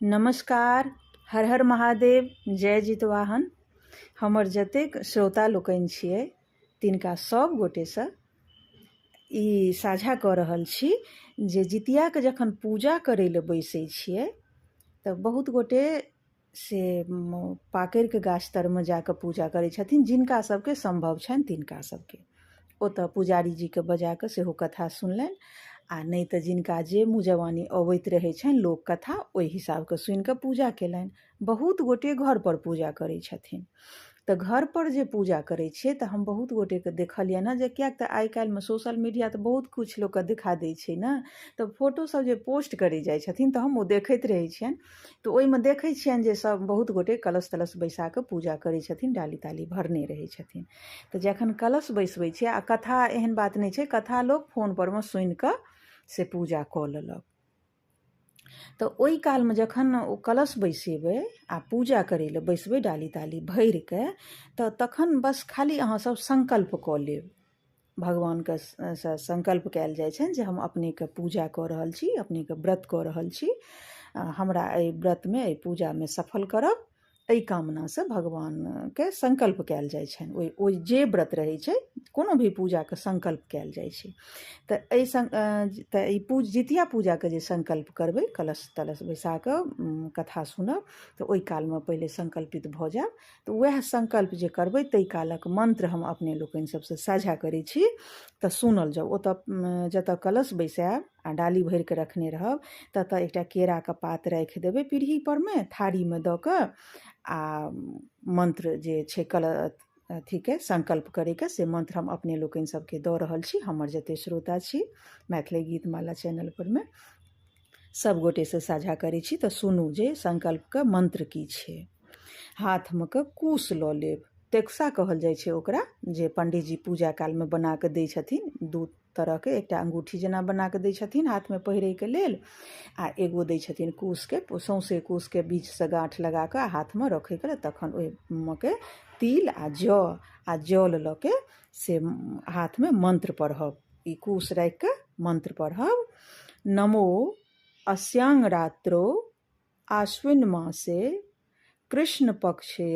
नमस्कार, हर हर महादेव, जय जितवाहन। हमर जतेक श्रोता लोकनि छियै तिनका सब गोटेसँ ई साझा कऽ रहल छी जे जितियाके जखन पूजा करै लए बैसै छियै तऽ बहुत गोटे से पाकरिके गाछ तरमे जाकऽ पूजा करै छथिन, जिनका सबके सम्भव छनि तिनका सबके ओतऽ पुजारी जीके बजाकऽ सेहो कथा सुनलनि, आ नहीं तऽ जिनका जे मुँह जवानी अबैत रहै छनि लोक कथा ओहि हिसाबके सुनिकऽ पूजा केलनि। बहुत गोटे घरपर पूजा करै छथिन। तऽ घरपर जे पूजा करै छियै तऽ हम बहुत गोटेके देखलियनि हँ, जे किएक तऽ आइ काल्हिमे सोशल मीडिया तऽ बहुत किछु लोकके देखा दै छै ने, तऽ फोटोसब जे पोस्ट करै जाइ छथिन तऽ हम ओ देखैत रहै छियनि। तऽ ओहिमे देखै छियनि जे सब बहुत गोटे कलश तलश बैसाकऽ पूजा करै छथिन, डाली ताली भरने रहै छथिन। तऽ जखन कलश बैसबै छियै आ कथा एहन बात नहि छै, कथा लोक फोनपरमे सुनिकऽ से पूजा कऽ लेलक। तऽ ओहि कालमे जखन ओ कलश बैसेबै आ पूजा करै लए बैसबै डाली ताली भरिके, तऽ तखन बस खाली अहाँसब संकल्प कऽ लेब। भगवानके संकल्प कयल जाइ छनि जे हम अपनेके पूजा कऽ रहल छी, अपनेके व्रत कऽ रहल छी, हमरा एहि व्रतमे एहि पूजामे सफल करब, एहि कामनासँ भगवानके संकल्प कयल जाइ छनि। ओहि जे व्रत रहै छै कोनो भी पूजाके संकल्प कयल जाइ छै। तऽ ई जितिया पूजाके जे संकल्प करबै, कलश तलश बैसाकऽ कथा सुनब, तऽ ओहि कालमे पहिले संकल्पित भऽ जायब। तऽ वएह संकल्प जे करबै ताहि कालक मन्त्र हम अपने लोकनि सबसँ साझा करै छी, तऽ सुनल जाउ। ओतऽ जतऽ कलश बैसायब आ डाली भरिके रखने रहब ततऽ एकटा केराके पात राखि देबै पीढ़ीपरमे थारीमे दऽ कऽ, आ मन्त्र जे छै अथीके संकल्प करैके से मन्त्र हम अपने लोकनि सबके दऽ रहल छी। हमर जते श्रोता छी मैथिली गीतमाला चैनलपरमे सब गोटेसँ साझा करै छी, तऽ सुनू जे संकल्पके मन्त्र की छै। हाथमे के कुश लऽ लेब, तेक्सा कहल जाइ छै ओकरा, जे पंडितजी पूजा कालमे बनाकऽ दै छथिन। दू तरहके, एकटा अंगूठी जेना बनाकऽ दै छथिन हाथमे पहिरैके लेल, आ एगो दै छथिन कुशके, सौँसे कुशके बीचसँ गाँठ लगाकऽ हाथमे रखैके लेल। तखन ओहिमे के तिल आ जल लऽ के से हाथमे मन्त्र पढ़ब, ई कुश राखिकऽ मन्त्र पढ़ब। नमो अस्यां रात्रो आश्विन मासे कृष्ण पक्षे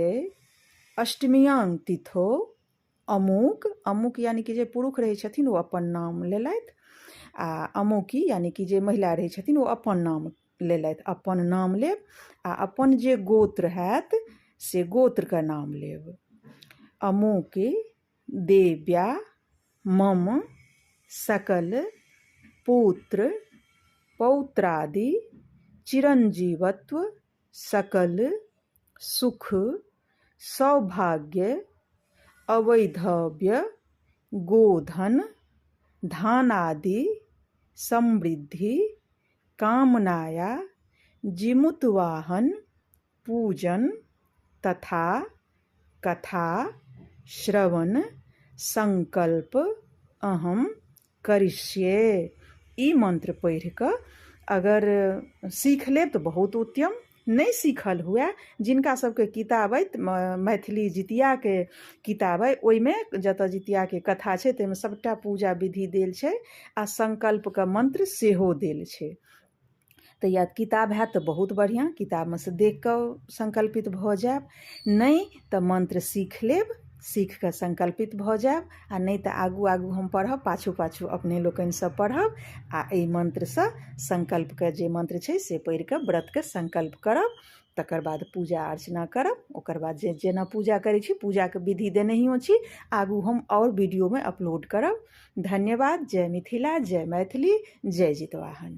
अष्टमियां तिथो अमुक। अमुक यानी कि जे पुरुष रहै छथिन ओ अपन नाम लेलथि, आ अमुकी यानी कि जे महिला रहै छथिन ओ अपन नाम लेलथि। अपन नाम लेब आ अपन जे गोत्र हैत से गोत्रके नाम लेब। अमुके देव्या मम सकल पुत्र पौत्रादि चिरंजीवत्व सकल सुख सौभाग्य अवैधव्य गोधन धानादि समृद्धि कामनाया जिमुतवाहन पूजन तथा कथा श्रवण संकल्प अहम करिष्ये। ई मंत्र पढ़ि कऽ अगर सीख लेब तऽ बहुत उत्तम, नहीं सीखल हुए जिनका सबके किताब अइ मैथिली जितियाके किताब अइ, ओहिमे जतऽ जितियाके कथा छै ताहिमे सबटा पूजा विधि देल छै आ संकल्पके मंत्र सेहो देल छै। तऽ या किताब हैत तऽ बहुत बढ़िआँ, किताबमे से देख कऽ संकल्पित भऽ जायब, नहीं तऽ मंत्र सीख लेब, सीख कऽ संकल्पित भऽ जायब। आ नहीं तऽ आगू आगू हम पढ़ब, पाछू पाछू अपने लोकनिसँ पढ़ब, आ एहि मन्त्रसँ संकल्पके जे मन्त्र छै से पढ़ि कऽ व्रतके संकल्प करब। तकर बाद पूजा अर्चना करब। ओकर बाद जे जेना पूजा करै छी पूजाके विधि देनहियो छी, आगू हम और वीडियोमे अपलोड करब। धन्यवाद। जय मिथिला, जय मैथिली, जय जितवाहन।